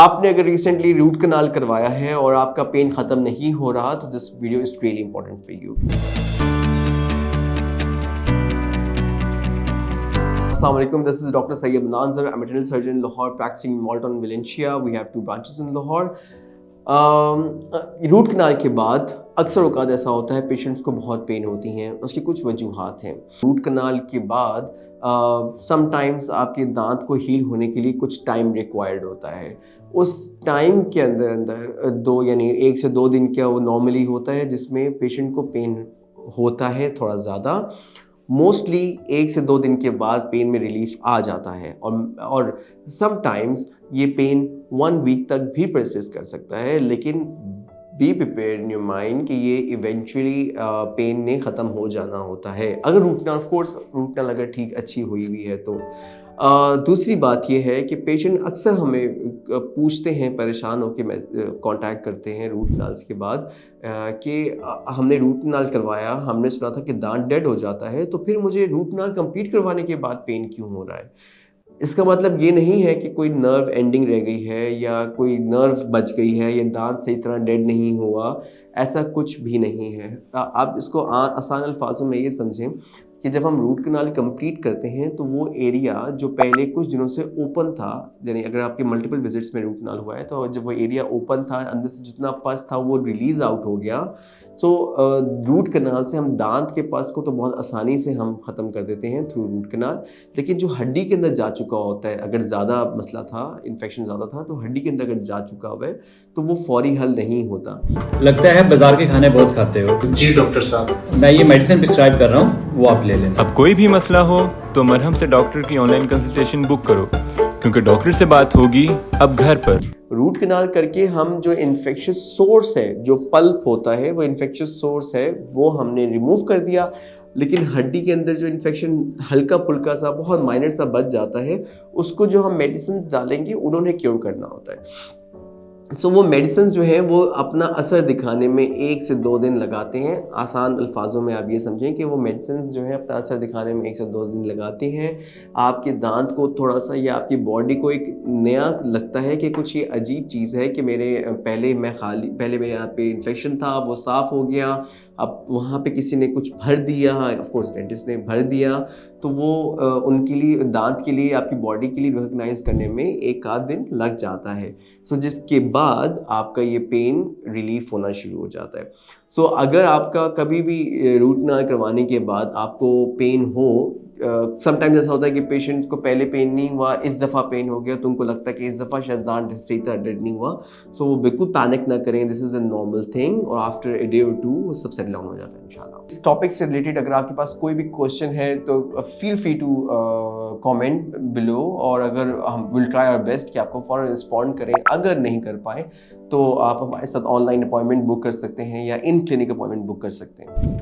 आपने अगर recently root canal करवाया है और आपका पेन ख़त्म नहीं हो रहा तो this video is really important for you. Assalamu alaikum, this is Dr. Sayyid Nanzar. I'm a dental surgeon in Lahore, practicing in Malton, Valencia. We have 2 branches in Lahore. Root canal के बाद अक्सर औक़ात ऐसा होता है patients को बहुत pen होती हैं, उसकी कुछ वजूहात हैं। रूट कनाल के बाद समटाइम्स आपके दांत को हील होने के लिए कुछ टाइम रिक्वायर्ड होता है। उस टाइम के अंदर यानी 1 से 2 दिन का वो नॉर्मली होता है जिसमें पेशेंट को पेन होता है थोड़ा ज़्यादा। मोस्टली 1 से 2 दिन के बाद पेन में रिलीफ आ जाता है और समटाइम्स ये पेन 1 वीक तक भी परसिस्ट कर सकता है, लेकिन be prepared in your mind कि ये इवेंचुअली पेन ने ख़त्म हो जाना होता है अगर root canal, of course root canal अगर ठीक अच्छी हुई हुई है तो। दूसरी बात ये है कि पेशेंट अक्सर हमें पूछते हैं, परेशान होकर कांटेक्ट करते हैं रूट कनाल्स के बाद कि हमने रूट कनाल करवाया, हमने सुना था कि दांत डेड हो जाता है, तो फिर मुझे रूट कनाल कंप्लीट करवाने के बाद पेन क्यों हो रहा है। इसका मतलब ये नहीं है कि कोई नर्व एंडिंग रह गई है या कोई नर्व बच गई है या दांत सही तरह डेड नहीं हुआ, ऐसा कुछ भी नहीं है। आप इसको आसान अल्फाजों में ये समझें कि जब हम रूट कनाल कंप्लीट करते हैं तो वो एरिया जो पहले कुछ दिनों से ओपन था, यानी अगर आपके मल्टीपल विजिट्स में रूट कनाल हुआ है तो जब वो एरिया ओपन था, अंदर से जितना पस था वो रिलीज़ आउट हो गया। सो रूट कनाल से हम दांत के पस को तो बहुत आसानी से हम ख़त्म कर देते हैं थ्रू रूट कनाल, लेकिन जो हड्डी के अंदर जा चुका होता है, अगर ज़्यादा मसला था, इन्फेक्शन ज़्यादा था, तो हड्डी के अंदर अगर जा चुका हुआ है तो वो फौरी हल नहीं होता। लगता है बाजार के खाने बहुत खाते हो। जी डॉक्टर साहब, मैं ये मेडिसिन प्रिस्क्राइब कर रहा हूँ, वो आप ले लेना। अब कोई भी मसला हो तो मरहम से डॉक्टर की ऑनलाइन कंसल्टेशन बुक करो, क्योंकि डॉक्टर से बात होगी अब घर पर। रूट कनाल करके हम जो इन्फेक्शियस सोर्स है, जो पल्प होता है, वो इन्फेक्शियस सोर्स है, वो हमने रिमूव कर दिया, लेकिन हड्डी के अंदर जो इन्फेक्शन हल्का फुल्का सा बहुत माइनर सा बच जाता है, उसको जो हम मेडिसिन डालेंगे उन्होंने क्योर करना होता है। सो वो मेडिसिन जो है वो अपना असर दिखाने में 1 से 2 दिन लगाते हैं। आसान अल्फाजों में आप ये समझें कि वो मेडिसिन जो है अपना असर दिखाने में 1 से 2 दिन लगाती हैं। आपके दांत को थोड़ा सा या आपकी बॉडी को एक नया लगता है कि कुछ ये अजीब चीज़ है कि पहले मेरे यहाँ पे इन्फेक्शन था, वो साफ़ हो गया, अब वहाँ पे किसी ने कुछ भर दिया, ऑफ कोर्स डेंटिस्ट ने भर दिया, तो वो उनके लिए, दांत के लिए, आपकी बॉडी के लिए रिकॉग्नाइज करने में 1 आध दिन लग जाता है। सो जिसके बाद आपका ये पेन रिलीफ होना शुरू हो जाता है। सो अगर आपका कभी भी रूट कनाल करवाने के बाद आपको पेन हो, समटाइम्स ऐसा होता है कि पेशेंट को पहले पेन नहीं हुआ, इस दफ़ा पेन हो गया, तो उनको लगता है कि इस दफ़ा शायद दांत सही तरह डेड नहीं हुआ। सो वो बिल्कुल पैनिक ना करें, this is a normal thing, और आफ्टर अ डे और 2 सब सेटल डाउन हो जाता है इंशाल्लाह। इस टॉपिक से रिलेटेड अगर आपके पास कोई भी क्वेश्चन है तो feel free to comment below, और अगर हम विल ट्राई आवर बेस्ट कि आपको फ़ौरन रिस्पॉन्ड करें। अगर नहीं कर पाए तो आप हमारे साथ ऑनलाइन अपॉइंटमेंट बुक कर सकते हैं या इन क्लिनिक अपॉइंटमेंट बुक कर सकते हैं।